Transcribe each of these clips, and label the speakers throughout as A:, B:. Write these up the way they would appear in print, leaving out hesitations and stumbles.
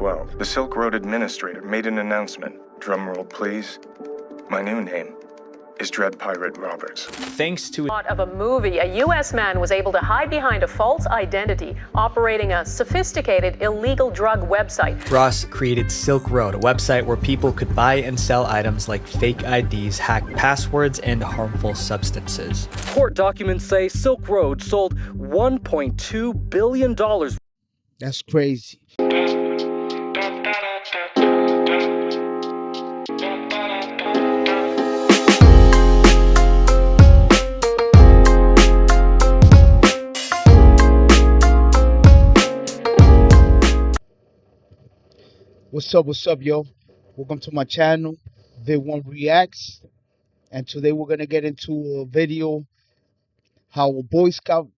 A: 2012, the Silk Road administrator made an announcement. Drumroll, please. My new name is Dread Pirate Roberts.
B: Thanks to
C: Of a movie, a U.S. man was able to hide behind a false identity, operating a sophisticated illegal drug website.
B: Ross created Silk Road, a website where people could buy and sell items like fake IDs, hacked passwords, and harmful substances.
D: Court documents say Silk Road sold $1.2 billion.
E: That's crazy. What's up, yo? Welcome to my channel, VIDWON Reacts. And today we're gonna get into a video how a Boy Scout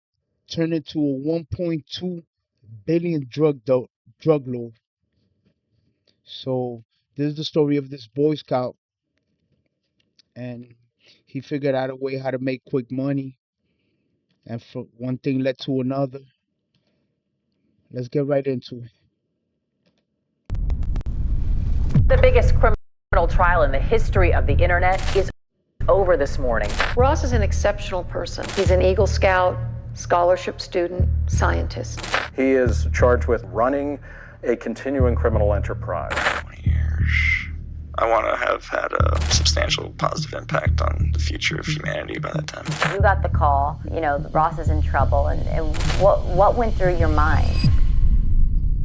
E: turned into a 1.2 billion drug lord. So this is the story of this Boy Scout, and he figured out a way how to make quick money, and for one thing led to another. Let's get right into it.
C: The biggest criminal trial in the history of the internet is over this morning.
F: Ross is an exceptional person. He's an Eagle Scout, scholarship student, scientist.
G: He is charged with running a continuing criminal enterprise.
H: 20 years. I want to have had a substantial positive impact on the future of humanity by that time.
I: You got the call, Ross is in trouble, and what went through your mind?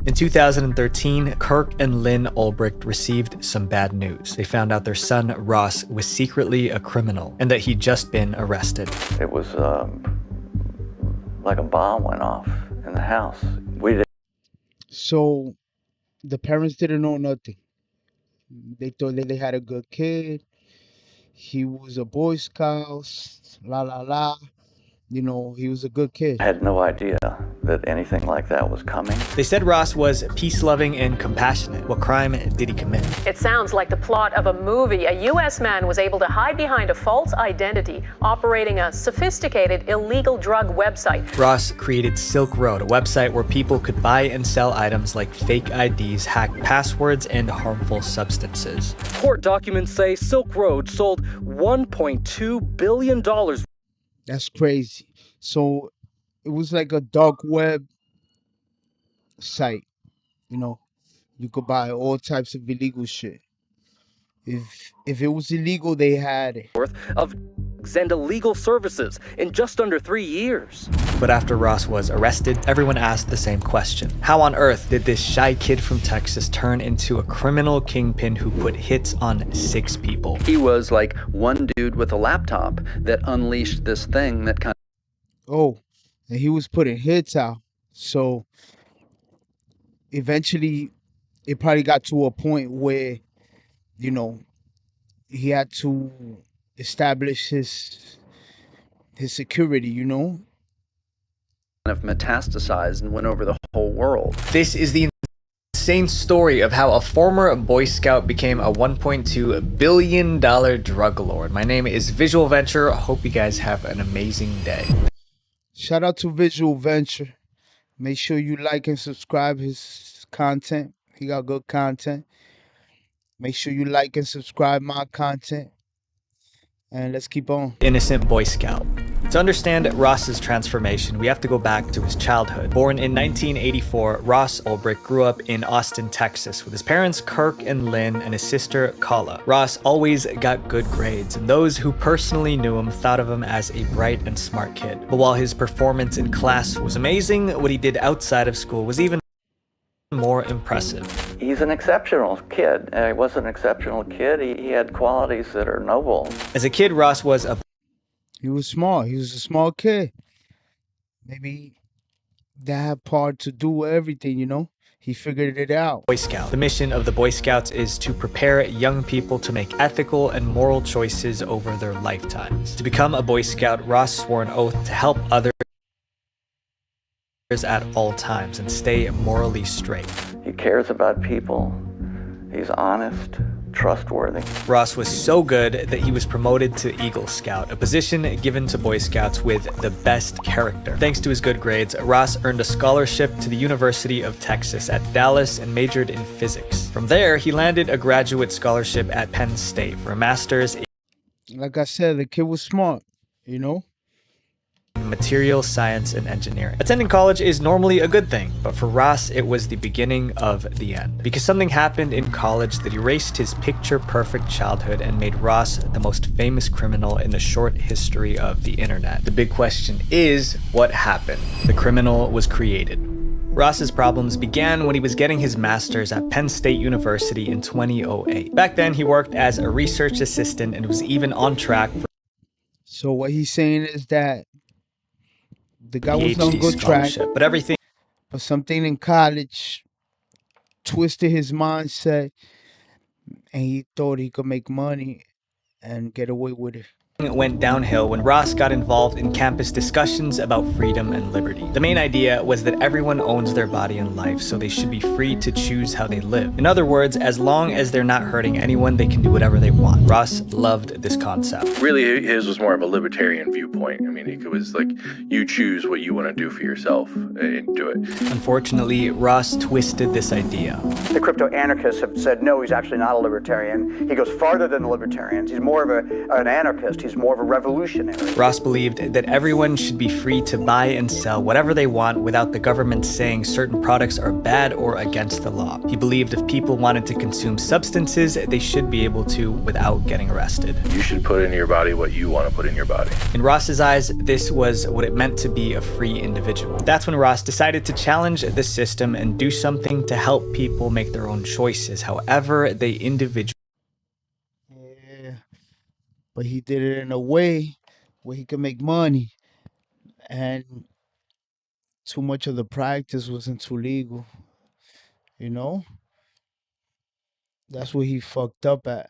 B: In 2013, Kirk and Lynn Ulbricht received some bad news. They found out their son, Ross, was secretly a criminal and that he'd just been arrested.
J: It was like a bomb went off in the house.
E: So the parents didn't know nothing. They thought that they had a good kid. He was a Boy Scout, la la la. He was a good kid.
J: I had no idea that anything like that was coming.
B: They said Ross was peace-loving and compassionate. What crime did he commit?
C: It sounds like the plot of a movie. A U.S. man was able to hide behind a false identity, operating a sophisticated illegal drug website.
B: Ross created Silk Road, a website where people could buy and sell items like fake IDs, hacked passwords, and harmful substances.
D: Court documents say Silk Road sold $1.2 billion.
E: That's crazy. So it was like a dark web site. You could buy all types of illegal shit. If it was illegal, they had it.
D: Worth of and illegal services in just under 3 years.
B: But after Ross was arrested, everyone asked the same question. How on earth did this shy kid from Texas turn into a criminal kingpin who put hits on 6 people?
K: He was like one dude with a laptop that unleashed this thing that kind of...
E: Oh, and he was putting hits out. So eventually it probably got to a point where, he had to establish his security,
K: kind of metastasized and went over the whole world.
B: This is the insane story of how a former Boy Scout became a $1.2 billion drug lord. My name is Visual Venture. I hope you guys have an amazing day.
E: Shout out to Visual Venture. Make sure you like and subscribe his content. He got good content. Make sure you like and subscribe my content. And let's keep on.
B: Innocent Boy Scout. To understand Ross's transformation, we have to go back to his childhood. Born in 1984, Ross Ulbricht grew up in Austin, Texas, with his parents Kirk and Lynn and his sister Kala. Ross always got good grades, and those who personally knew him thought of him as a bright and smart kid. But while his performance in class was amazing, what he did outside of school was even more impressive.
J: He's an exceptional kid. He was an exceptional kid. He had qualities that are noble.
B: As a kid, Ross was
E: He was smart. He was a small kid. Maybe that had part to do with everything, He figured it out.
B: Boy Scout. The mission of the Boy Scouts is to prepare young people to make ethical and moral choices over their lifetimes. To become a Boy Scout, Ross swore an oath to help others at all times and stay morally straight.
J: He cares about people. He's honest, trustworthy.
B: Ross was so good that he was promoted to Eagle Scout, a position given to Boy Scouts with the best character. Thanks to his good grades, Ross earned a scholarship to the University of Texas at Dallas and majored in physics. From there, he landed a graduate scholarship at Penn State for a master's in
E: Like I said, the kid was smart, you know?
B: material science and engineering. Attending college is normally a good thing, but for Ross, it was the beginning of the end. Because something happened in college that erased his picture-perfect childhood and made Ross the most famous criminal in the short history of the internet. The big question is, what happened? The criminal was created. Ross's problems began when he was getting his master's at Penn State University in 2008. Back then, he worked as a research assistant and was even on track for
E: So what he's saying is that the guy was
B: PhD
E: on good track,
B: scholarship, but
E: something in college twisted his mindset, and he thought he could make money and get away with it.
B: It went downhill when Ross got involved in campus discussions about freedom and liberty. The main idea was that everyone owns their body and life, so they should be free to choose how they live. In other words, as long as they're not hurting anyone, they can do whatever they want. Ross loved this concept.
L: Really, his was more of a libertarian viewpoint. I mean, it was like, you choose what you want to do for yourself and do it.
B: Unfortunately, Ross twisted this idea.
M: The crypto-anarchists have said, no, he's actually not a libertarian. He goes farther than the libertarians. He's more of an anarchist. He's more of a revolutionary.
B: Ross believed that everyone should be free to buy and sell whatever they want without the government saying certain products are bad or against the law. He believed if people wanted to consume substances, they should be able to without getting arrested.
L: You should put into your body what you want to put in your body.
B: In Ross's eyes, this was what it meant to be a free individual. That's when Ross decided to challenge the system and do something to help people make their own choices, however they individually.
E: But he did it in a way where he could make money, and too much of the practice wasn't too legal, you know? That's where he fucked up at.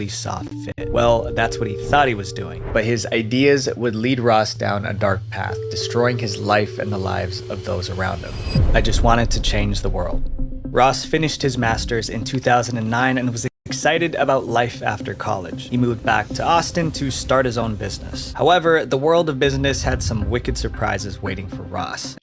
B: Saw fit. Well, that's what he thought he was doing, but his ideas would lead Ross down a dark path, destroying his life and the lives of those around him. I just wanted to change the world. Ross finished his master's in 2009 and was excited about life after college. He moved back to Austin to start his own business. However, the world of business had some wicked surprises waiting for Ross,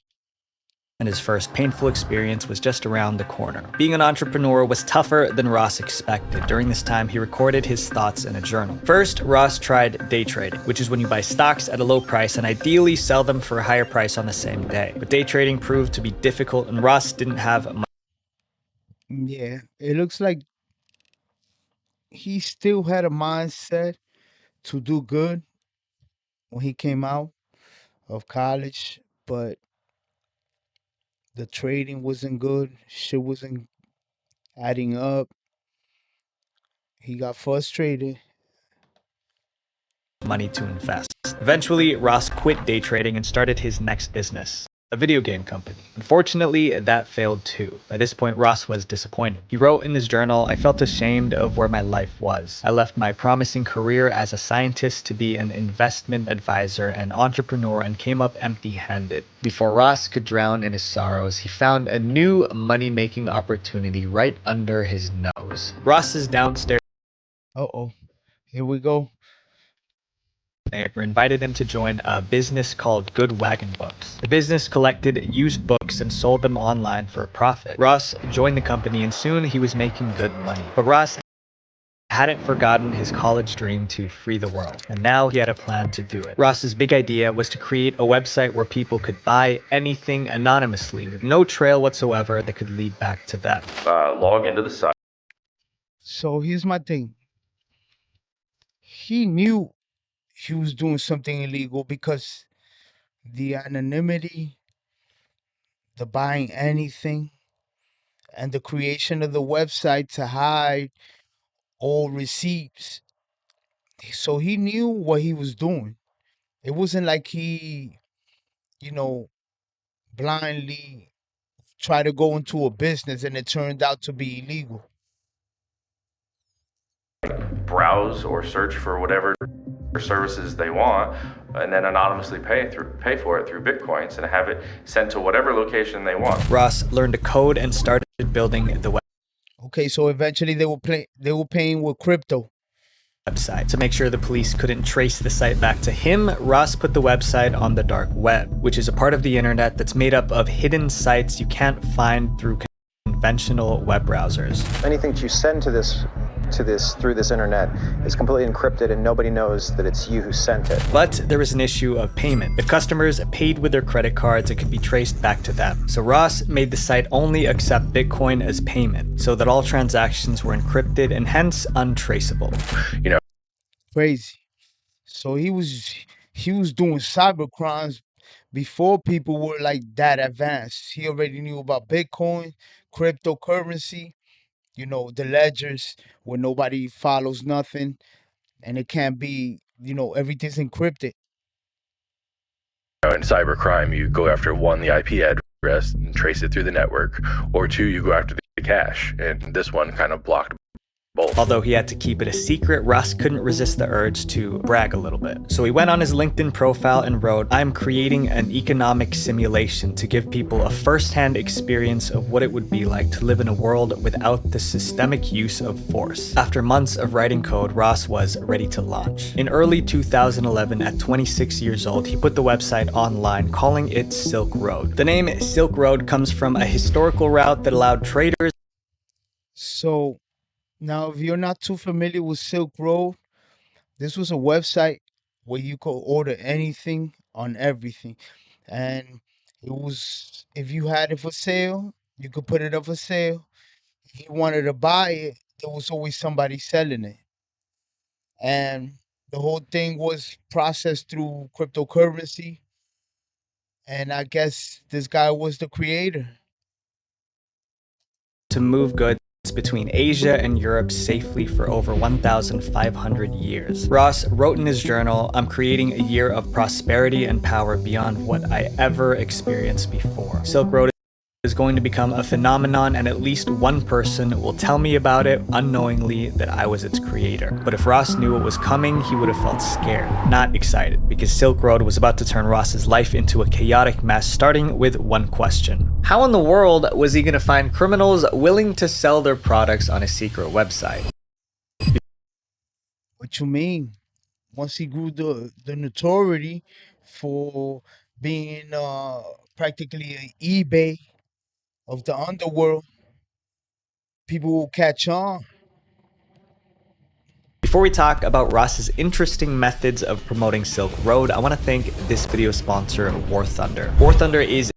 B: and his first painful experience was just around the corner. Being an entrepreneur was tougher than Ross expected. During this time, he recorded his thoughts in a journal. First, Ross tried day trading, which is when you buy stocks at a low price and ideally sell them for a higher price on the same day. But day trading proved to be difficult, and Ross didn't have much.
E: Yeah, it looks like he still had a mindset to do good when he came out of college, but the trading wasn't good. Shit wasn't adding up. He got frustrated.
B: Money to invest. Eventually, Ross quit day trading and started his next business, a video game company. Unfortunately, that failed too. By this point, Ross was disappointed. He wrote in his journal, "I felt ashamed of where my life was. I left my promising career as a scientist to be an investment advisor and entrepreneur and came up empty-handed." Before Ross could drown in his sorrows, he found a new money-making opportunity right under his nose. Ross's downstairs
E: Here we go.
B: neighbor invited him to join a business called Good Wagon Books. The business collected used books and sold them online for a profit. Ross joined the company and soon he was making good money. But Ross hadn't forgotten his college dream to free the world, and now he had a plan to do it. Ross's big idea was to create a website where people could buy anything anonymously with no trail whatsoever that could lead back to them.
L: Log into the site.
E: So here's my thing. He knew he was doing something illegal because the anonymity, the buying anything, and the creation of the website to hide all receipts. So he knew what he was doing. It wasn't like he, blindly tried to go into a business and it turned out to be illegal.
L: Browse or search for whatever services they want, and then anonymously pay for it through Bitcoins and have it sent to whatever location they want.
B: Ross learned to code and started building the web.
E: Okay, so eventually they were paying with crypto.
B: Website. To make sure the police couldn't trace the site back to him, Ross put the website on the dark web, which is a part of the internet that's made up of hidden sites you can't find through conventional web browsers.
N: Anything that you send to this through this internet is completely encrypted and nobody knows that it's you who sent it.
B: But there was an issue of payment. If customers paid with their credit cards, it could be traced back to them. So Ross made the site only accept Bitcoin as payment, so that all transactions were encrypted and hence untraceable.
A: You know,
E: crazy. So he was doing cyber crimes before people were like that advanced. He already knew about Bitcoin, cryptocurrency, you know, the ledgers where nobody follows nothing and it can't be, you know, everything's encrypted.
A: in cybercrime, you go after one, the IP address and trace it through the network, or two, you go after the cache. And this one kind of blocked both.
B: Although he had to keep it a secret, Ross couldn't resist the urge to brag a little bit. So he went on his LinkedIn profile and wrote, "I'm creating an economic simulation to give people a first-hand experience of what it would be like to live in a world without the systemic use of force." After months of writing code, Ross was ready to launch. In early 2011, at 26 years old, he put the website online, calling it Silk Road. The name Silk Road comes from a historical route that allowed traders.
E: So now, if you're not too familiar with Silk Road, this was a website where you could order anything on everything. And it was, if you had it for sale, you could put it up for sale. If you wanted to buy it, there was always somebody selling it. And the whole thing was processed through cryptocurrency. And I guess this guy was the creator.
B: To move goods between Asia and Europe safely for over 1,500 years. Ross wrote in his journal, "I'm creating a year of prosperity and power beyond what I ever experienced before. Silk Road is going to become a phenomenon and at least one person will tell me about it unknowingly that I was its creator." But if Ross knew what was coming, he would have felt scared, not excited, because Silk Road was about to turn Ross's life into a chaotic mess, starting with one question. How in the world was he going to find criminals willing to sell their products on a secret website?
E: What you mean? Once he grew the notoriety for being practically an eBay of the underworld, people will catch on.
B: Before we talk about Ross's interesting methods of promoting Silk Road, I want to thank this video sponsor, War Thunder. War Thunder is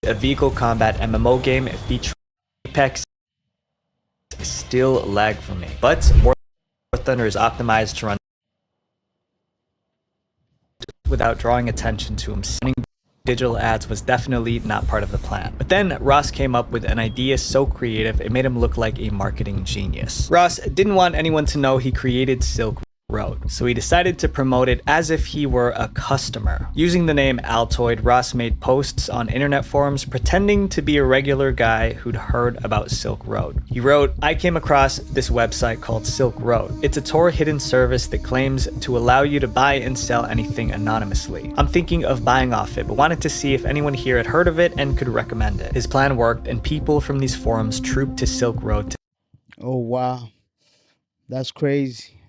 B: a vehicle combat MMO game featuring Apex. Still lag for me, but War Thunder is optimized to run without drawing attention to him. Digital ads was definitely not part of the plan. But then Ross came up with an idea so creative it made him look like a marketing genius. Ross didn't want anyone to know he created Silk Road, so he decided to promote it as if he were a customer. Using the name Altoid, Ross made posts on internet forums pretending to be a regular guy who'd heard about Silk Road. He wrote, "I came across this website called Silk Road. It's a Tor hidden service that claims to allow you to buy and sell anything anonymously. I'm thinking of buying off it, but wanted to see if anyone here had heard of it and could recommend it." His plan worked, and people from these forums trooped to Silk Road.
E: Oh, wow. That's crazy.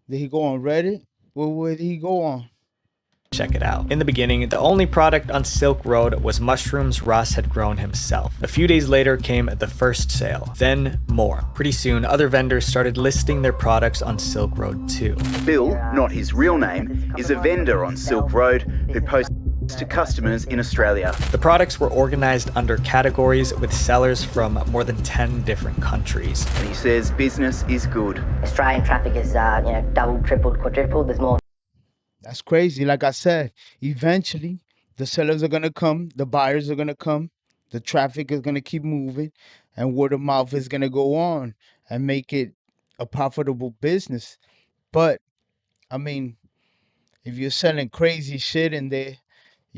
E: Did he go on Reddit? Where did he go on?
B: Check it out. In the beginning, the only product on Silk Road was mushrooms Ross had grown himself. A few days later came the first sale, then more. Pretty soon, other vendors started listing their products on Silk Road too.
O: Bill, not his real name, is a vendor on Silk Road who posts to customers in Australia.
B: The products were organized under categories with sellers from more than 10 different countries.
O: And he says business is good.
I: Australian traffic is, doubled, tripled, quadrupled. There's more.
E: That's crazy. Like I said, eventually the sellers are going to come, the buyers are going to come, the traffic is going to keep moving, and word of mouth is going to go on and make it a profitable business. But, I mean, if you're selling crazy shit in there,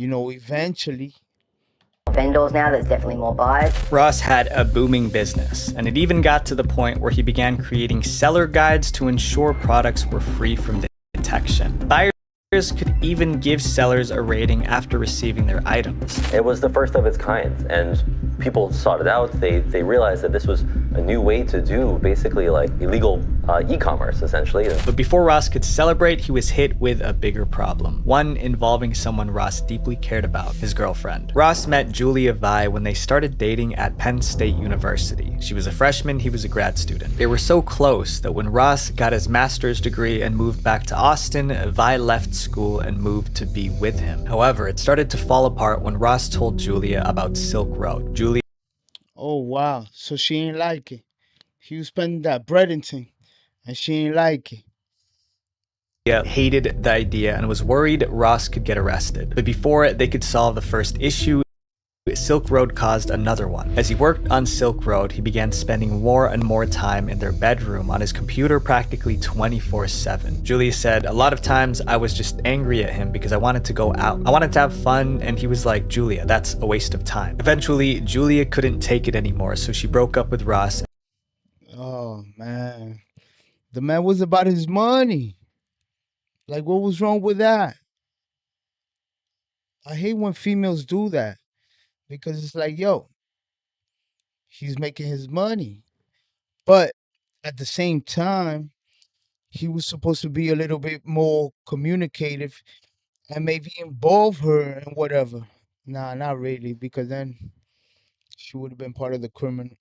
E: eventually.
I: Vendors now, there's definitely more buyers.
B: Ross had a booming business, and it even got to the point where he began creating seller guides to ensure products were free from detection. Buyers could even give sellers a rating after receiving their items.
P: It was the first of its kind, and people sought it out. They realized that this was a new way to do basically like illegal e-commerce, essentially.
B: But before Ross could celebrate, he was hit with a bigger problem, one involving someone Ross deeply cared about, his girlfriend. Ross met Julia Vi when they started dating at Penn State University. She was a freshman, he was a grad student. They were so close that when Ross got his master's degree and moved back to Austin, Vi left school and moved to be with him. However, it started to fall apart when Ross told Julia about Silk Road. Julia...
E: Oh, wow. So she ain't like it. He was spending that bread and thing, and she ain't like it.
B: Hated the idea and was worried Ross could get arrested. But before they could solve the first issue, Silk Road caused another one. As he worked on Silk Road, he began spending more and more time in their bedroom on his computer practically 24/7. Julia said, "A lot of times I was just angry at him because I wanted to go out. I wanted to have fun, and he was like, 'Julia, that's a waste of time.'" Eventually, Julia couldn't take it anymore, so she broke up with Ross.
E: Oh, man. The man was about his money. Like, what was wrong with that? I hate when females do that. Because it's like, yo, he's making his money. But at the same time, he was supposed to be a little bit more communicative and maybe involve her and whatever. Nah, not really, because then she would have been part of the criminal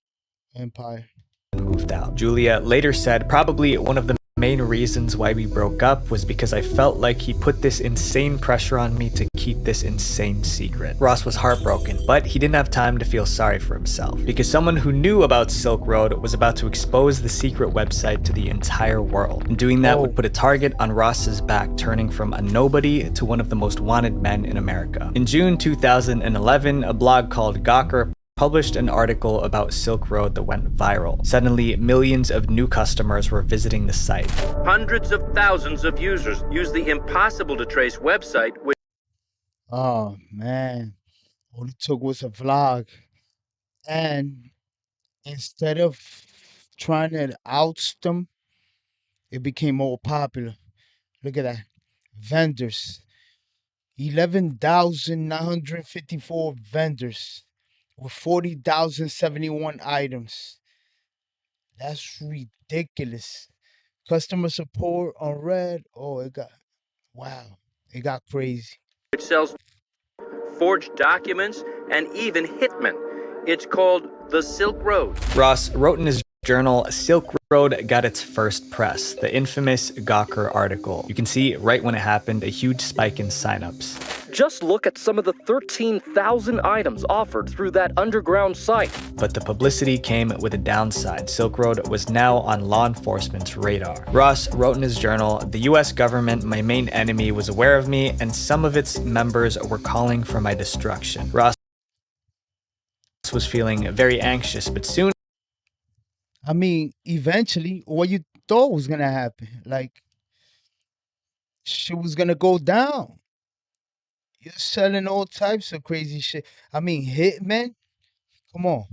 E: empire.
B: Moved out. Julia later said, "Probably one of the main reasons why we broke up was because I felt like he put this insane pressure on me to keep this insane secret." Ross was heartbroken, but he didn't have time to feel sorry for himself because someone who knew about Silk Road was about to expose the secret website to the entire world. And doing that would put a target on Ross's back, turning from a nobody to one of the most wanted men in America. In June 2011, a blog called Gawker published an article about Silk Road that went viral. Suddenly, millions of new customers were visiting the site.
Q: Hundreds of thousands of users use the impossible-to-trace website, which...
E: Oh, man. All it took was a vlog. And instead of trying to oust them, it became more popular. Look at that. Vendors. 11,954 vendors. With 40,071 items. That's ridiculous. Customer support on Red. Oh, it got crazy.
Q: Which sells forged documents and even hitmen. It's called the Silk Road.
B: Ross wrote in his journal, Silk Road got its first press, the infamous Gawker article. You can see right when it happened, a huge spike in signups.
D: Just look at some of the 13,000 items offered through that underground site.
B: But the publicity came with a downside. Silk Road was now on law enforcement's radar. Ross wrote in his journal, "The US government, my main enemy, was aware of me, and some of its members were calling for my destruction." Ross was feeling very anxious, but soon...
E: I mean, eventually, what you thought was gonna happen, like, shit was gonna go down. You're selling all types of crazy shit. I mean, hitmen? Come on.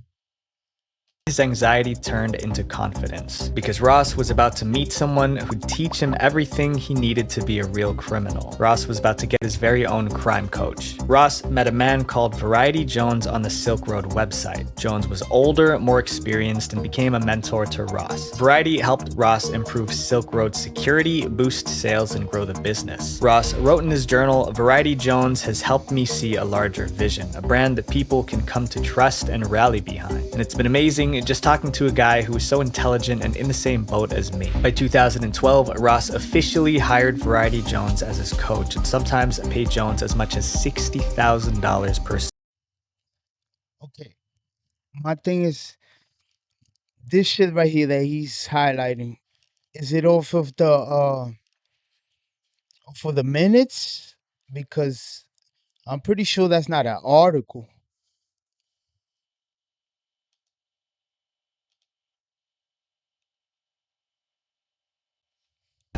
B: His anxiety turned into confidence because Ross was about to meet someone who'd teach him everything he needed to be a real criminal. Ross was about to get his very own crime coach. Ross met a man called Variety Jones on the Silk Road website. Jones was older, more experienced, and became a mentor to Ross. Variety helped Ross improve Silk Road security, boost sales, and grow the business. Ross wrote in his journal, "Variety Jones has helped me see a larger vision, a brand that people can come to trust and rally behind. And it's been amazing just talking to a guy who was so intelligent and in the same boat as me." By 2012, Ross officially hired Variety Jones as his coach and sometimes paid Jones as much as $60,000 per session.
E: Okay. My thing is, this shit right here that he's highlighting, is it off of the for the minutes? Because I'm pretty sure that's not an article.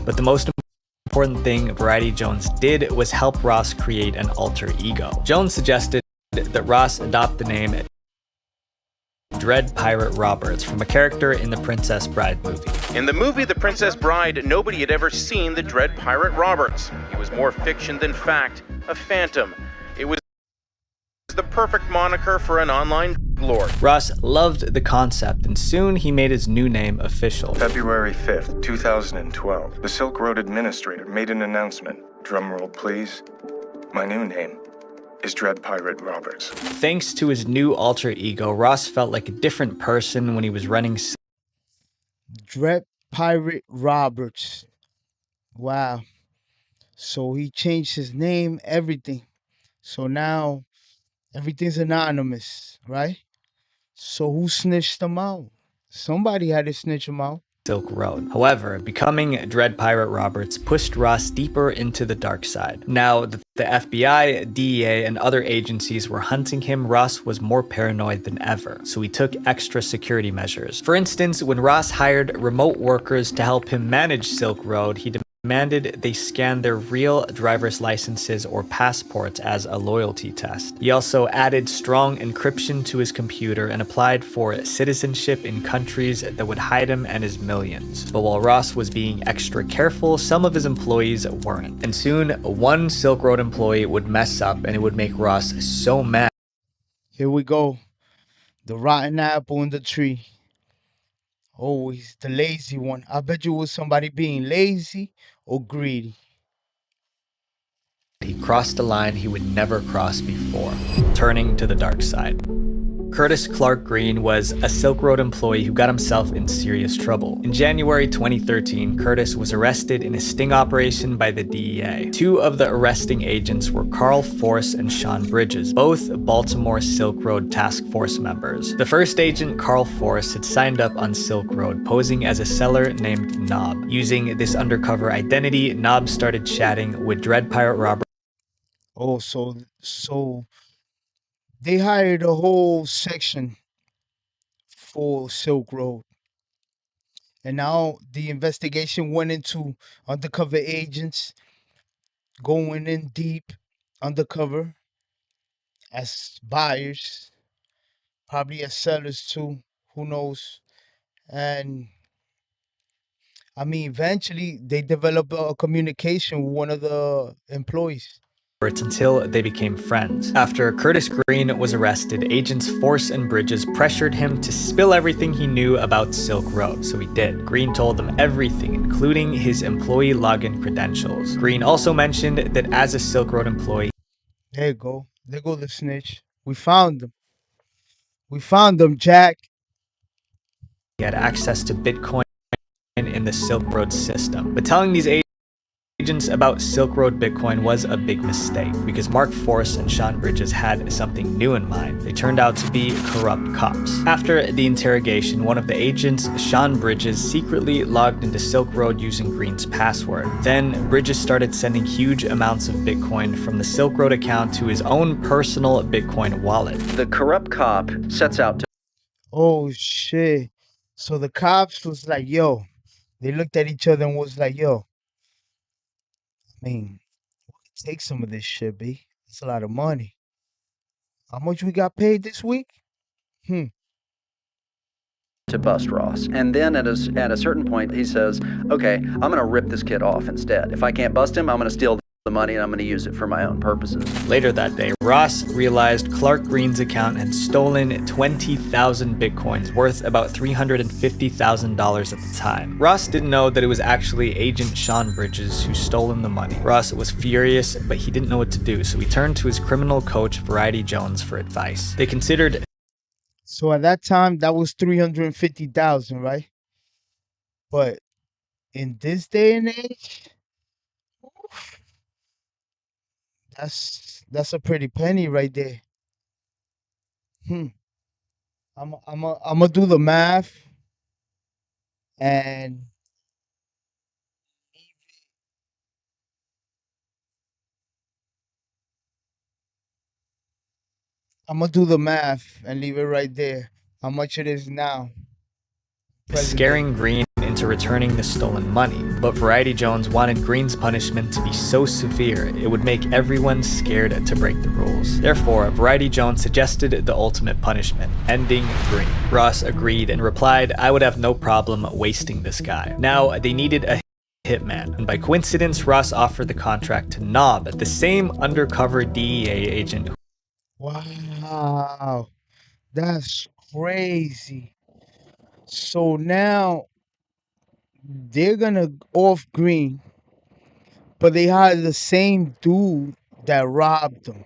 B: But the most important thing Variety Jones did was help Ross create an alter ego. Jones suggested that Ross adopt the name Dread Pirate Roberts from a character in the Princess Bride movie.
R: In the movie The Princess Bride, nobody had ever seen the Dread Pirate Roberts. He was more fiction than fact, a phantom. It was the perfect moniker for an online lord.
B: Ross loved the concept, and soon he made his new name official.
S: February 5th, 2012, the Silk Road Administrator made an announcement. Drumroll, please. My new name is Dread Pirate Roberts.
B: Thanks to his new alter ego, Ross felt like a different person when he was running
E: Dread Pirate Roberts. Wow. So he changed his name, everything. So now everything's anonymous, right? So who snitched him out? Somebody had to snitch him out.
B: Silk Road. However, becoming Dread Pirate Roberts pushed Ross deeper into the dark side. Now that the FBI, DEA, and other agencies were hunting him, Ross was more paranoid than ever, so he took extra security measures. For instance, when Ross hired remote workers to help him manage Silk Road, he demanded they scan their real driver's licenses or passports as a loyalty test. He also added strong encryption to his computer and applied for citizenship in countries that would hide him and his millions. But while Ross was being extra careful, some of his employees weren't. And soon, one Silk Road employee would mess up and it would make Ross so mad.
E: Here we go. The rotten apple in the tree. Oh, he's the lazy one. I bet you it was somebody being lazy or greedy.
B: He crossed a line he would never cross before, turning to the dark side. Curtis Clark Green was a Silk Road employee who got himself in serious trouble. In January 2013, Curtis was arrested in a sting operation by the DEA. Two of the arresting agents were Carl Force and Sean Bridges, both Baltimore Silk Road Task Force members. The first agent, Carl Force, had signed up on Silk Road, posing as a seller named Knob. Using this undercover identity, Knob started chatting with Dread Pirate Robert.
E: Oh, so they hired a whole section for Silk Road. And now the investigation went into undercover agents going in deep undercover as buyers, probably as sellers too, who knows. And I mean, eventually they developed a communication with one of the employees.
B: Until they became friends. After Curtis Green was arrested, agents Force and Bridges pressured him to spill everything he knew about Silk Road, so he did. Green told them everything, including his employee login credentials. Green also mentioned that as a Silk Road employee,
E: there you go. There go the snitch. We found them. We found them, Jack.
B: He had access to Bitcoin in the Silk Road system. But telling these agents about Silk Road Bitcoin was a big mistake because Mark Force and Sean Bridges had something new in mind. They turned out to be corrupt cops. After the interrogation, one of the agents, Sean Bridges, secretly logged into Silk Road using Green's password. Then Bridges started sending huge amounts of Bitcoin from the Silk Road account to his own personal Bitcoin wallet.
K: The corrupt cop sets out to...
E: Oh, shit. So the cops was like, yo. They looked at each other and was like, yo. I mean, we can take some of this shit, B. It's a lot of money. How much we got paid this week?
K: To bust Ross. And then at a certain point, he says, okay, I'm going to rip this kid off instead. If I can't bust him, I'm going to steal the money and I'm going to use it for my own purposes.
B: Later that day, Ross realized Clark Green's account had stolen 20,000 Bitcoins, worth about $350,000 at the time. Ross didn't know that it was actually Agent Sean Bridges who stolen the money. Ross was furious, but he didn't know what to do, so he turned to his criminal coach, Variety Jones, for advice. They considered...
E: So at that time, that was 350,000, right? But in this day and age, that's a pretty penny right there. I'm gonna do the math, and I'm gonna do the math and leave it right there. How much it is now?
B: Scaring Green into to returning the stolen money. But Variety Jones wanted Green's punishment to be so severe, it would make everyone scared to break the rules. Therefore, Variety Jones suggested the ultimate punishment, ending Green. Ross agreed and replied, "I would have no problem wasting this guy." Now, they needed a hitman, and by coincidence, Ross offered the contract to Knob, the same undercover DEA agent.
E: Wow, that's crazy. So now they're gonna off Green, but they hired the same dude that robbed them.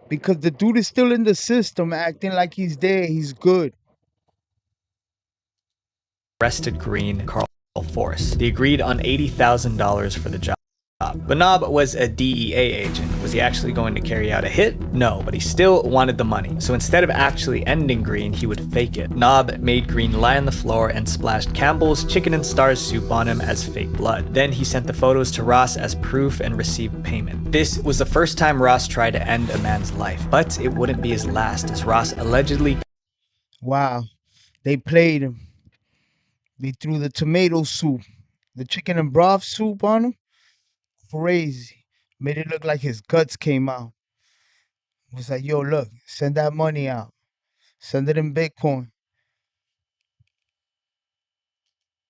E: Because the dude is still in the system acting like he's there, he's good.
B: Arrested Green, Carl Force. They agreed on $80,000 for the job. But Knob was a DEA agent. Was he actually going to carry out a hit? No, but he still wanted the money. So instead of actually ending Green, he would fake it. Knob made Green lie on the floor and splashed Campbell's Chicken and Stars soup on him as fake blood. Then he sent the photos to Ross as proof and received payment. This was the first time Ross tried to end a man's life, but it wouldn't be his last, as Ross allegedly...
E: Wow, they played him. They threw the tomato soup, the chicken and broth soup on him. Crazy. Made it look like his guts came out. Was like, yo, look, send that money out. Send it in Bitcoin.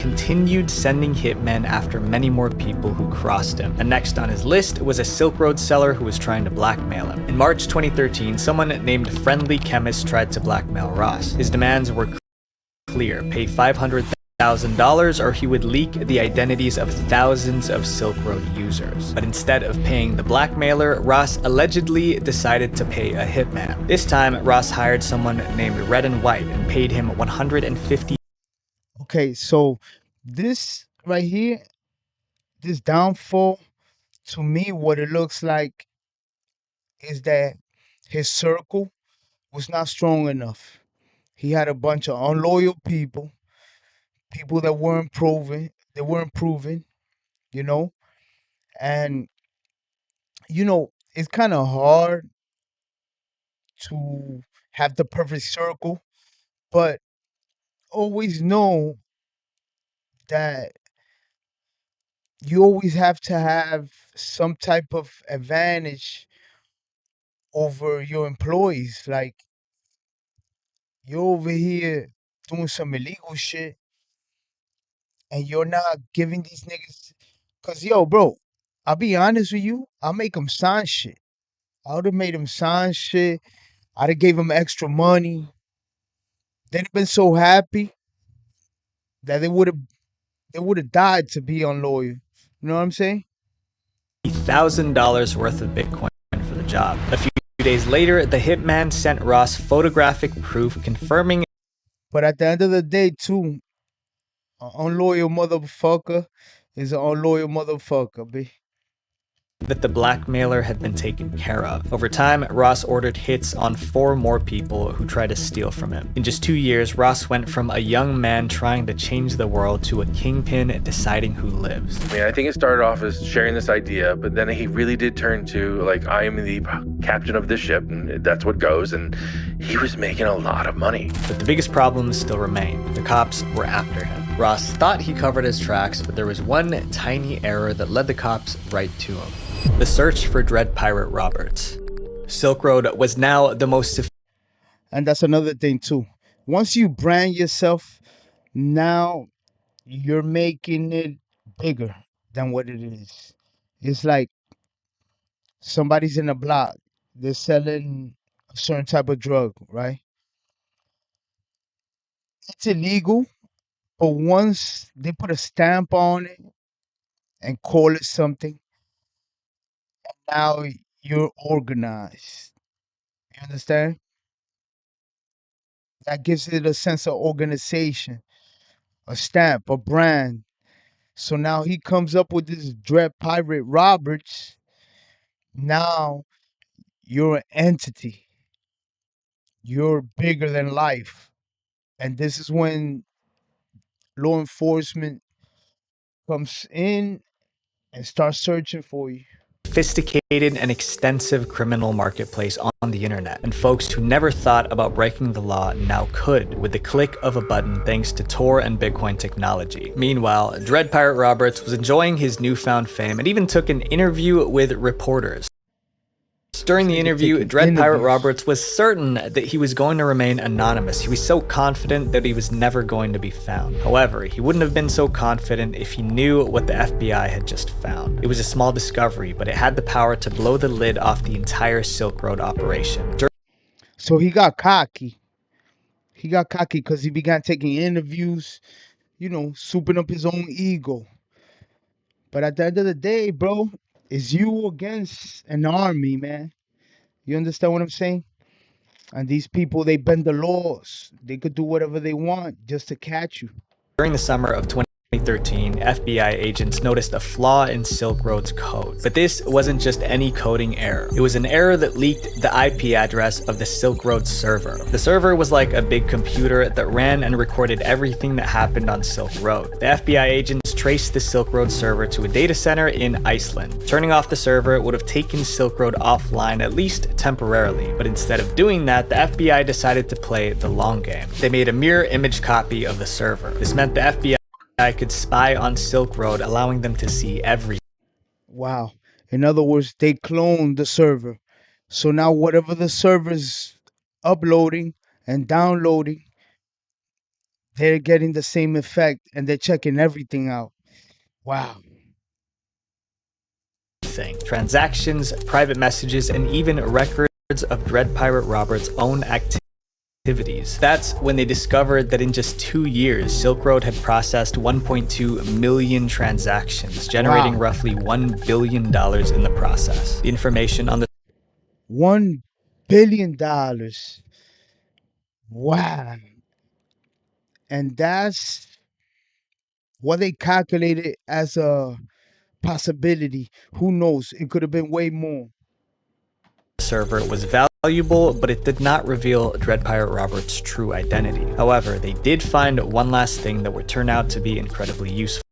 B: Continued sending hitmen after many more people who crossed him. And next on his list was a Silk Road seller who was trying to blackmail him. In March 2013, someone named Friendly Chemist tried to blackmail Ross. His demands were clear: pay $500,000 or he would leak the identities of thousands of Silk Road users. But instead of paying the blackmailer, Ross allegedly decided to pay a hitman. This time, Ross hired someone named Red and White and paid him $150,000.
E: Okay, so this right here, this downfall, to me, what it looks like is that his circle was not strong enough. He had a bunch of unloyal people, people that weren't proven, you know, and it's kind of hard to have the perfect circle, but always know that you always have to have some type of advantage over your employees. Like, you're over here doing some illegal shit and you're not giving these niggas. Cause yo, bro, I'll be honest with you, I'll make them sign shit. I would have made them sign shit. I'd have gave them extra money. They'd have been so happy that they would have died to be unloyal. You know what I'm saying?
B: $1,000 worth of Bitcoin for the job. A few days later, the hitman sent Ross photographic proof confirming.
E: But at the end of the day, too, an unloyal motherfucker is an unloyal motherfucker, B.
B: That the blackmailer had been taken care of. Over time, Ross ordered hits on 4 more people who tried to steal from him. In just 2 years, Ross went from a young man trying to change the world to a kingpin deciding who lives.
A: I mean, I think it started off as sharing this idea, but then he really did turn to, like, I am the captain of this ship, and that's what goes, and he was making a lot of money.
B: But the biggest problem still remained. The cops were after him. Ross thought he covered his tracks, but there was one tiny error that led the cops right to him. The search for Dread Pirate Roberts. Silk Road was now the most...
E: And that's another thing too. Once you brand yourself, now you're making it bigger than what it is. It's like somebody's in a block. They're selling a certain type of drug, right? It's illegal, but once they put a stamp on it and call it something, now you're organized. You understand? That gives it a sense of organization, a stamp, a brand. So now he comes up with this Dread Pirate Roberts. Now you're an entity. You're bigger than life. And this is when law enforcement comes in and starts searching for you.
B: sophisticated and extensive criminal marketplace on the internet, and folks who never thought about breaking the law now could with the click of a button thanks to Tor and Bitcoin technology. Meanwhile, Dread Pirate Roberts was enjoying his newfound fame and even took an interview with reporters. During the interview, Dread Pirate Roberts was certain that he was going to remain anonymous. He was so confident that he was never going to be found. However, he wouldn't have been so confident if he knew what the FBI had just found. It was a small discovery, but it had the power to blow the lid off the entire Silk Road operation.
E: So he got cocky. He got cocky because he began taking interviews, you know, souping up his own ego. But at the end of the day, bro, it's you against an army, man. You understand what I'm saying? And these people, they bend the laws. They could do whatever they want just to catch you.
B: During the summer of 2013, FBI agents noticed a flaw in Silk Road's code. But this wasn't just any coding error. It was an error that leaked the IP address of the Silk Road server. The server was like a big computer that ran and recorded everything that happened on Silk Road. The FBI agents traced the Silk Road server to a data center in Iceland. Turning off the server would have taken Silk Road offline, at least temporarily. But instead of doing that, the FBI decided to play the long game. They made a mirror image copy of the server. This meant the FBI could spy on Silk Road, allowing them to see everything.
E: Wow. In other words, they cloned the server. So now whatever the server's uploading and downloading, they're getting the same effect and they're checking everything out. Wow.
B: Transactions, private messages, and even records of Dread Pirate Roberts' own activities. That's when they discovered that in just 2 years, Silk Road had processed 1.2 million transactions, generating roughly $1 billion in the process. The information on the
E: $1 billion. Wow. And that's what they calculated as a possibility. Who knows? It could have been way more.
B: server was valuable, but it did not reveal Dread Pirate Roberts' true identity. However, they did find one last thing that would turn out to be incredibly useful.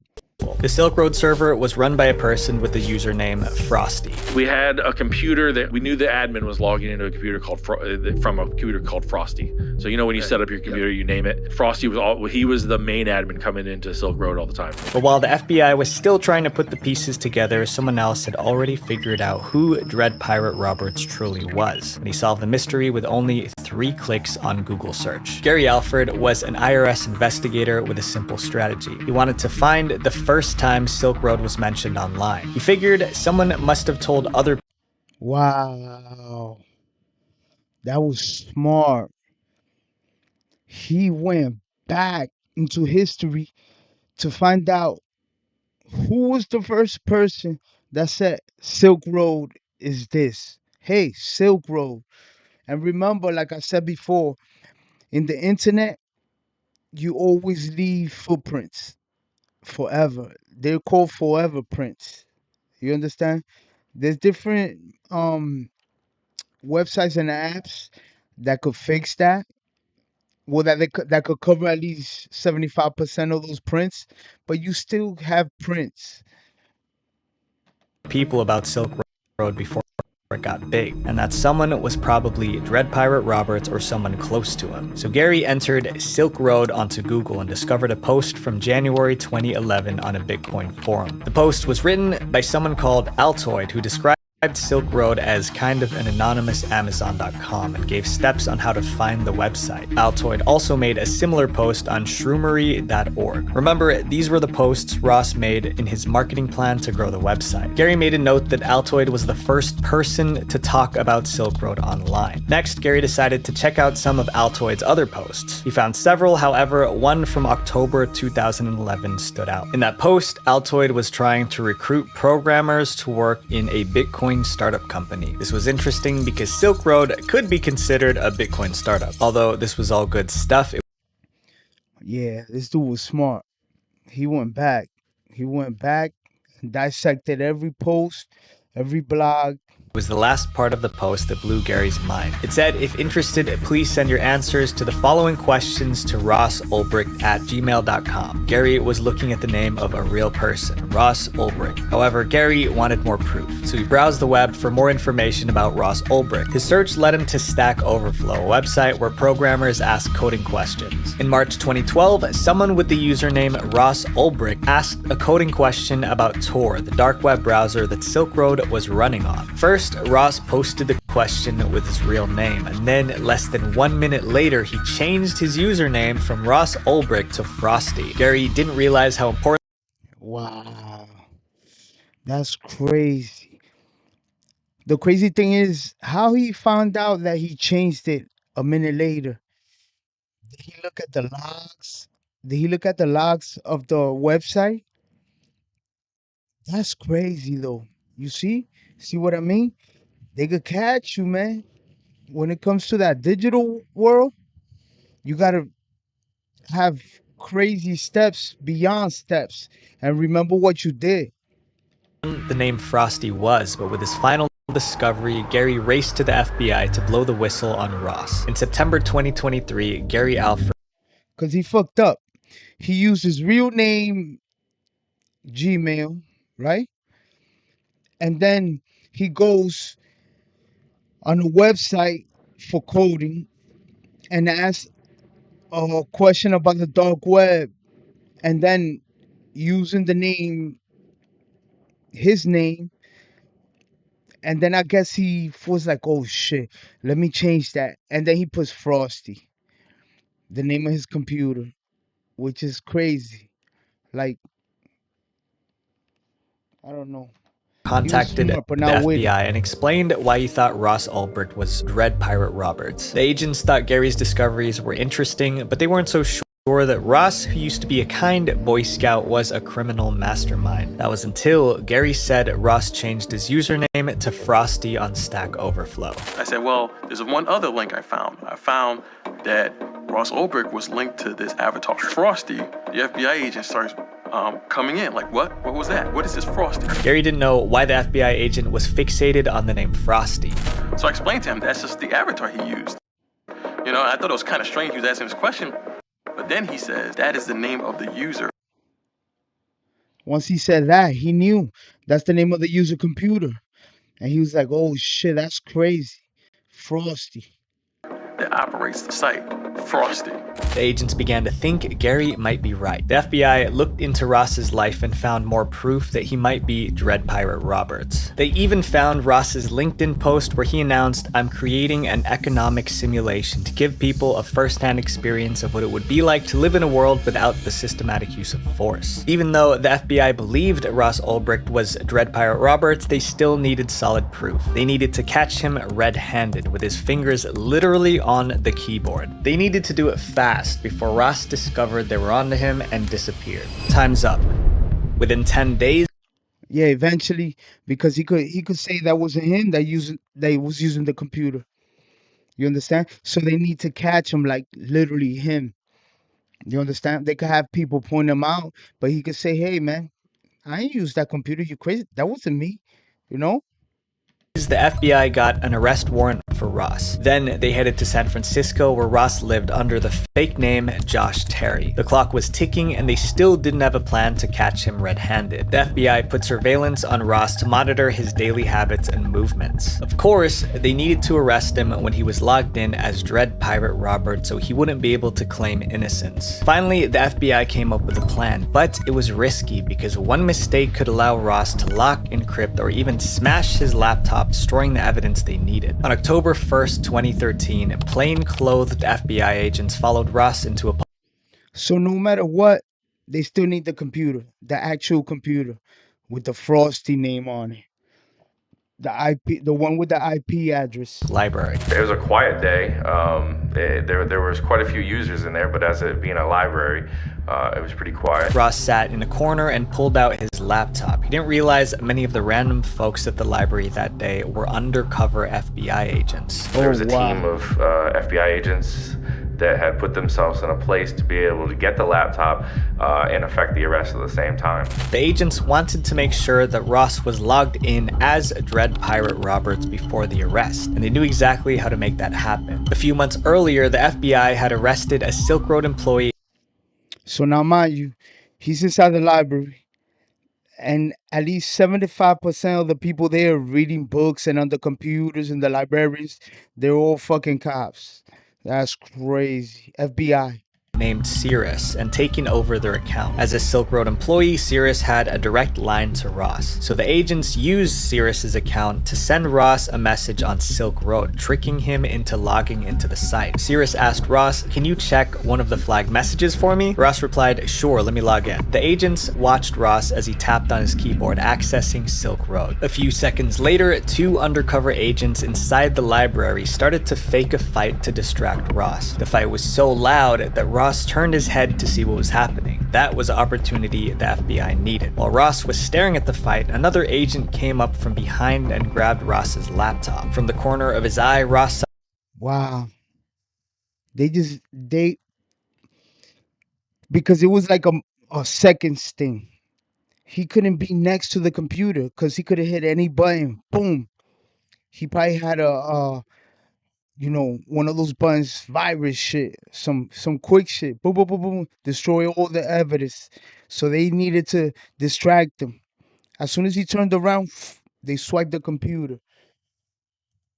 B: The Silk Road server was run by a person with the username Frosty.
A: We had a computer that we knew the admin was logging into a computer called from a computer called Frosty. So you know when you set up your computer, you name it. Frosty was the main admin coming into Silk Road all the time.
B: But while the FBI was still trying to put the pieces together, someone else had already figured out who Dread Pirate Roberts truly was, and he solved the mystery with only 3 clicks on Google search. Gary Alfred was an IRS investigator with a simple strategy. He wanted to find the first time Silk Road was mentioned online. He figured someone must have told other.
E: Wow. That was smart. He went back into history to find out who was the first person that said Silk Road is this. Hey, Silk Road. And remember, like I said before, in the internet, you always leave footprints forever. They're called forever prints. You understand? There's different websites and apps that could fix that. Well, that could cover at least 75% of those prints, but you still have prints.
B: People about Silk Road before it got big, and that someone was probably Dread Pirate Roberts or someone close to him. So Gary entered Silk Road onto Google and discovered a post from January 2011 on a Bitcoin forum. The post was written by someone called Altoid, who described Silk Road as kind of an anonymous Amazon.com and gave steps on how to find the website. Altoid also made a similar post on shroomery.org. Remember, these were the posts Ross made in his marketing plan to grow the website. Gary made a note that Altoid was the first person to talk about Silk Road online. Next, Gary decided to check out some of Altoid's other posts. He found several, however, one from October 2011 stood out. In that post, Altoid was trying to recruit programmers to work in a Bitcoin startup company. This was interesting because Silk Road could be considered a Bitcoin startup. Although this was all good stuff.
E: Yeah, this dude was smart. He went back. He went back and dissected every post, every blog.
B: was the last part of the post that blew Gary's mind. It said, if interested, please send your answers to the following questions to rossolbricht@gmail.com. Gary was looking at the name of a real person, Ross Ulbricht. However, Gary wanted more proof, so he browsed the web for more information about Ross Ulbricht. His search led him to Stack Overflow, a website where programmers ask coding questions. In March 2012, someone with the username Ross Ulbricht asked a coding question about Tor, the dark web browser that Silk Road was running on. First, Ross posted the question with his real name, and then less than 1 minute later, he changed his username from Ross Ulbricht to Frosty. Gary didn't realize how important.
E: Wow. That's crazy. The crazy thing is how he found out that he changed it a minute later. Did he look at the logs? Did he look at the logs of the website? That's crazy though. You see? See what I mean? They could catch you, man. When it comes to that digital world, you gotta have crazy steps beyond steps and remember what you did.
B: The name Frosty was, but with his final discovery, Gary raced to the FBI to blow the whistle on Ross. In September 2023, Gary Alfred,
E: because he fucked up. He used his real name, Gmail, right? And then he goes on a website for coding and asks a question about the dark web, and then using the name, his name, and then I guess he was like, oh shit, let me change that. And then he puts Frosty, the name of his computer, which is crazy. Like, I don't know.
B: contacted
E: smart, but
B: the
E: not witty.
B: FBI and explained why he thought Ross Ulbricht was Dread Pirate Roberts. The agents thought Gary's discoveries were interesting, but they weren't so sure that Ross, who used to be a kind Boy Scout, was a criminal mastermind. That was until Gary said Ross changed his username to Frosty on Stack Overflow.
T: I said, well, there's one other link I found. I found that Ross Ulbricht was linked to this avatar, Frosty. The FBI agent starts coming in, like, what? What was that? What is this Frosty?
B: Gary didn't know why the FBI agent was fixated on the name Frosty.
T: So I explained to him that's just the avatar he used. You know, I thought it was kind of strange he was asking this question, but then he says that is the name of the user.
E: Once he said that, he knew that's the name of the user computer. And he was like, oh shit, that's crazy. Frosty.
T: That operates the site, Frosty.
B: The agents began to think Gary might be right. The FBI looked into Ross's life and found more proof that he might be Dread Pirate Roberts. They even found Ross's LinkedIn post where he announced, I'm creating an economic simulation to give people a first-hand experience of what it would be like to live in a world without the systematic use of force. Even though the FBI believed Ross Ulbricht was Dread Pirate Roberts, they still needed solid proof. They needed to catch him red-handed with his fingers literally on the keyboard. They needed to do it fast before Ross discovered they were onto him and disappeared. Time's up. Within 10 days.
E: Yeah, eventually, because he could say that wasn't him that was using the computer. You understand? So they need to catch him, like literally him. You understand? They could have people point him out, but he could say, hey man, I ain't used that computer, you crazy. That wasn't me, you know?
B: The FBI got an arrest warrant for Ross. Then they headed to San Francisco, where Ross lived under the fake name Josh Terry. The clock was ticking and they still didn't have a plan to catch him red-handed. The FBI put surveillance on Ross to monitor his daily habits and movements. Of course, they needed to arrest him when he was logged in as Dread Pirate Robert so he wouldn't be able to claim innocence. Finally, the FBI came up with a plan, but it was risky because one mistake could allow Ross to lock, encrypt, or even smash his laptop, destroying the evidence they needed. On October 1st, 2013, plain-clothed FBI agents followed Ross into a...
E: So no matter what, they still need the computer, the actual computer with the Frosty name on it. The IP, the one with the IP address.
B: Library.
L: It was a quiet day. There was quite a few users in there, but as it being a library, it was pretty quiet.
B: Ross sat in a corner and pulled out his laptop. He didn't realize many of the random folks at the library that day were undercover FBI agents.
L: There was a team of FBI agents that had put themselves in a place to be able to get the laptop and effect the arrest at the same time.
B: The agents wanted to make sure that Ross was logged in as Dread Pirate Roberts before the arrest, and they knew exactly how to make that happen. A few months earlier, the FBI had arrested a Silk Road employee.
E: So now, mind you, he's inside the library, and at least 75% of the people there reading books and on the computers and the libraries, they're all fucking cops. That's crazy. FBI.
B: Named Cirrus and taking over their account. As a Silk Road employee, Cirrus had a direct line to Ross. So the agents used Cirrus's account to send Ross a message on Silk Road, tricking him into logging into the site. Cirrus asked Ross, "Can you check one of the flagged messages for me?" Ross replied, "Sure, let me log in." The agents watched Ross as he tapped on his keyboard, accessing Silk Road. A few seconds later, two undercover agents inside the library started to fake a fight to distract Ross. The fight was so loud that Ross turned his head to see what was happening. That was the opportunity the FBI needed. While Ross was staring at the fight, another agent came up from behind and grabbed Ross's laptop. From the corner of his eye, Ross saw—
E: Wow. Because it was like a seconds thing. He couldn't be next to the computer because he could have hit any button. Boom. He probably had one of those buttons, virus shit, some quick shit. Boom, boom, boom, boom. Destroy all the evidence. So they needed to distract him. As soon as he turned around, they swiped the computer.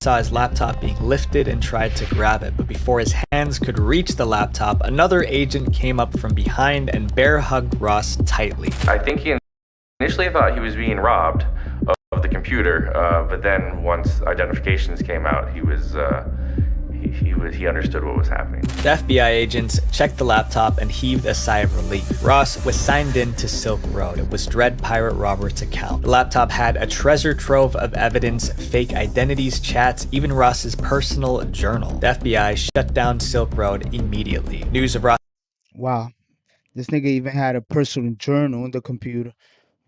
B: Saw his laptop being lifted and tried to grab it, but before his hands could reach the laptop, another agent came up from behind and bear hugged Ross tightly.
L: I think he initially thought he was being robbed of the computer, but then once identifications came out, he understood what was happening.
B: The FBI agents checked the laptop and heaved a sigh of relief. Ross was signed in to Silk Road. It was Dread Pirate Roberts' account. The laptop had a treasure trove of evidence, fake identities, chats, even Ross's personal journal. The FBI shut down Silk Road immediately. News of Ross—
E: Wow. This nigga even had a personal journal on the computer.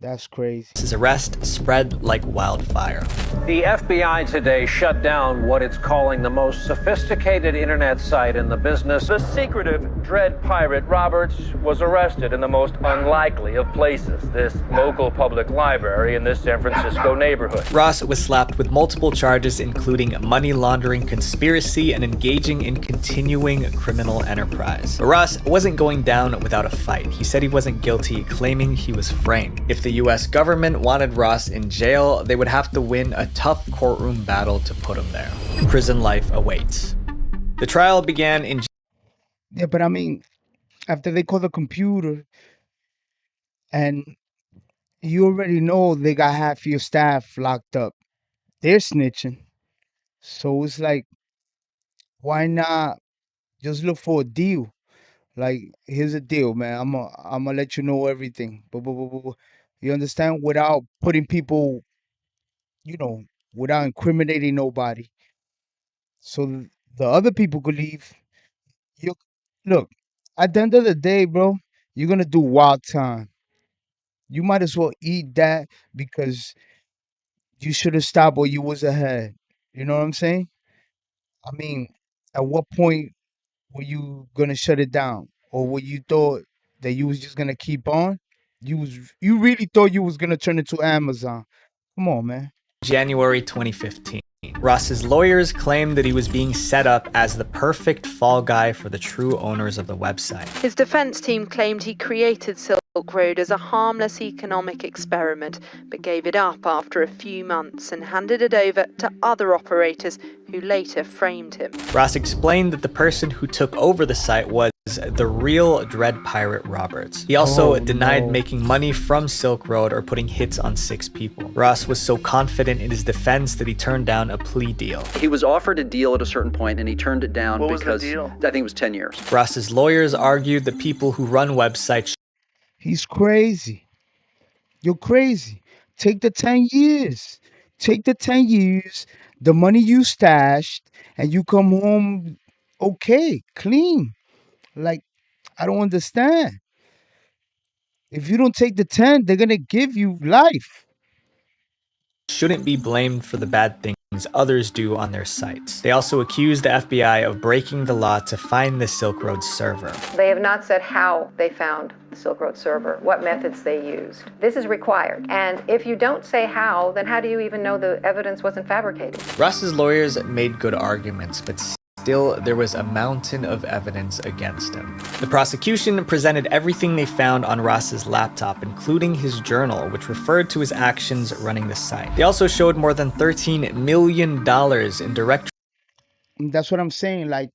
E: That's crazy.
B: His arrest spread like wildfire.
U: The FBI today shut down what it's calling the most sophisticated internet site in the business. The secretive Dread Pirate Roberts was arrested in the most unlikely of places, this local public library in this San Francisco neighborhood.
B: Ross was slapped with multiple charges, including money laundering, conspiracy, and engaging in continuing criminal enterprise. But Ross wasn't going down without a fight. He said he wasn't guilty, claiming he was framed. If the US government wanted Ross in jail, they would have to win a tough courtroom battle to put him there. Prison life awaits. The trial began in—
E: Yeah, but I mean, after they call the computer, and you already know they got half your staff locked up, they're snitching. So it's like, why not just look for a deal? Like, here's a deal, man. I'm gonna let you know everything. You understand? Without putting people, without incriminating nobody. So the other people could leave. Look, at the end of the day, bro, you're gonna do wild time. You might as well eat that because you should have stopped where you was ahead. You know what I'm saying? I mean, at what point were you gonna shut it down? Or were you thought that you was just gonna keep on? You really thought you was gonna turn into Amazon. Come on, man.
B: January 2015. Ross's lawyers claimed that he was being set up as the perfect fall guy for the true owners of the website.
V: His defense team claimed he created Silk Road as a harmless economic experiment, but gave it up after a few months and handed it over to other operators who later framed him.
B: Ross explained that the person who took over the site was the real Dread Pirate Roberts. He also denied making money from Silk Road or putting hits on 6 people. Ross was so confident in his defense that he turned down a plea deal.
K: He was offered a deal at a certain point and he turned it down because I think it was 10 years.
B: Ross's lawyers argued that people who run websites—
E: He's crazy. You're crazy. Take the 10 years. Take the 10 years, the money you stashed, and you come home okay, clean. Like, I don't understand. If you don't take the 10, they're going to give you life.
B: shouldn't be blamed for the bad things others do on their sites. They also accuse the FBI of breaking the law to find the Silk Road server.
C: They have not said how they found the Silk Road server, what methods they used. This is required. And if you don't say how, then how do you even know the evidence wasn't fabricated?
B: Ross's lawyers made good arguments, but still, there was a mountain of evidence against him. The prosecution presented everything they found on Ross's laptop, including his journal, which referred to his actions running the site. They also showed more than $13 million in direct.
E: That's what I'm saying. Like,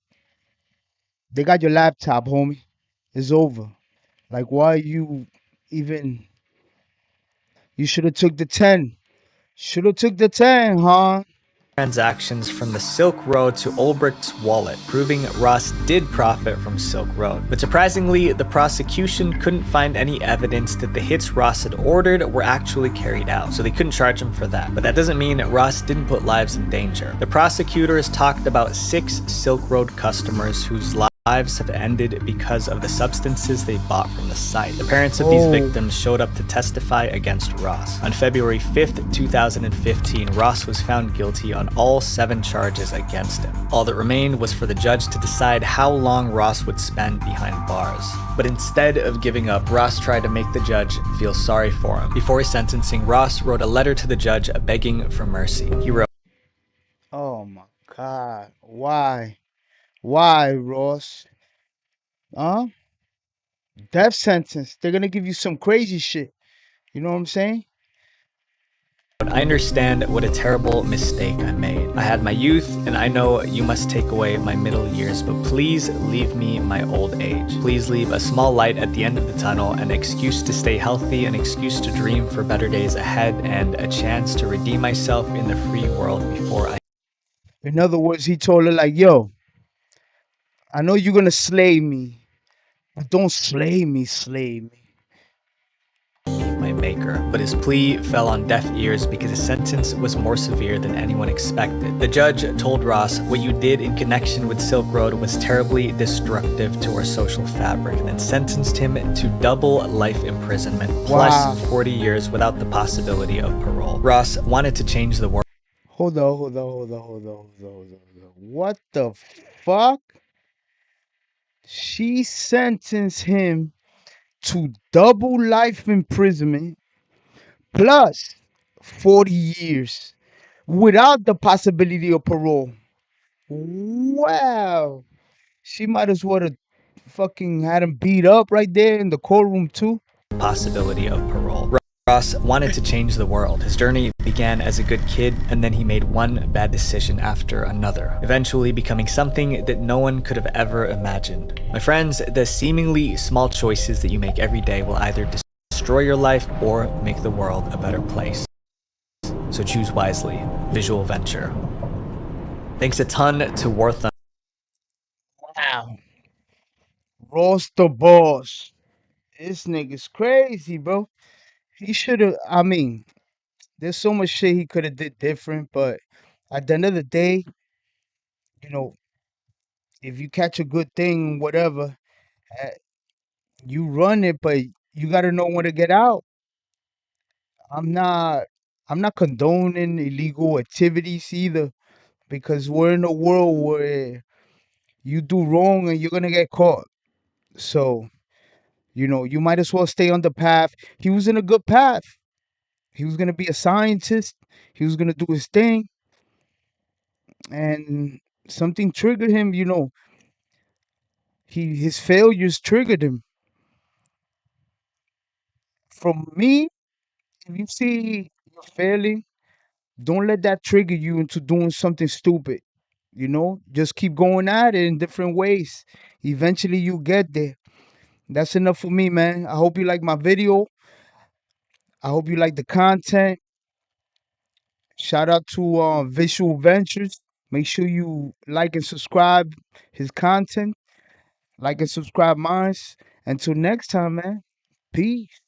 E: they got your laptop, homie. It's over. Like, why you even? You should have took the 10. Should have took the 10, huh?
B: Transactions from the Silk Road to Ulbricht's wallet, proving Ross did profit from Silk Road. But surprisingly, the prosecution couldn't find any evidence that the hits Ross had ordered were actually carried out, so they couldn't charge him for that. But that doesn't mean Ross didn't put lives in danger. The prosecutors talked about 6 Silk Road customers whose lives have ended because of the substances they bought from the site. The parents of these victims showed up to testify against Ross. On February 5th, 2015, Ross was found guilty on all 7 charges against him. All that remained was for the judge to decide how long Ross would spend behind bars. But instead of giving up, Ross tried to make the judge feel sorry for him. Before his sentencing, Ross wrote a letter to the judge begging for mercy. He wrote,
E: "Oh my God, why? Why, Ross? Huh? Death sentence. They're gonna give you some crazy shit. You know what I'm saying?
B: I understand what a terrible mistake I made. I had my youth, and I know you must take away my middle years, but please leave me my old age. Please leave a small light at the end of the tunnel, an excuse to stay healthy, an excuse to dream for better days ahead, and a chance to redeem myself in the free world before I..."
E: In other words, he told her like, "Yo, I know you're gonna slay me, but don't slay me, slay me."
B: My maker. But his plea fell on deaf ears because his sentence was more severe than anyone expected. The judge told Ross, "What you did in connection with Silk Road was terribly destructive to our social fabric," and then sentenced him to double life imprisonment plus 40 years without the possibility of parole. Ross wanted to change the world.
E: Hold on. What the fuck? She sentenced him to double life imprisonment plus 40 years without the possibility of parole. Wow. She might as well have fucking had him beat up right there in the courtroom too.
B: Possibility of parole. Ross wanted to change the world. His journey began as a good kid, and then he made one bad decision after another, eventually becoming something that no one could have ever imagined. My friends, the seemingly small choices that you make every day will either destroy your life or make the world a better place. So choose wisely. Visual Venture. Thanks a ton to Warthon.
E: Wow. Ross the boss. This nigga's crazy, bro. He should have, I mean, there's so much shit he could have did different, but at the end of the day, you know, if you catch a good thing, whatever, eh, you run it, but you got to know when to get out. I'm not condoning illegal activities either, because we're in a world where you do wrong and you're gonna get caught. So, you know, you might as well stay on the path. He was in a good path. He was gonna be a scientist. He was gonna do his thing, and something triggered him. You know, his failures triggered him. From me, if you see you're failing, don't let that trigger you into doing something stupid. You know, just keep going at it in different ways. Eventually, you get there. That's enough for me, man. I hope you like my video. I hope you like the content. Shout out to Visual Ventures. Make sure you like and subscribe his content. Like and subscribe mine. Until next time, man. Peace.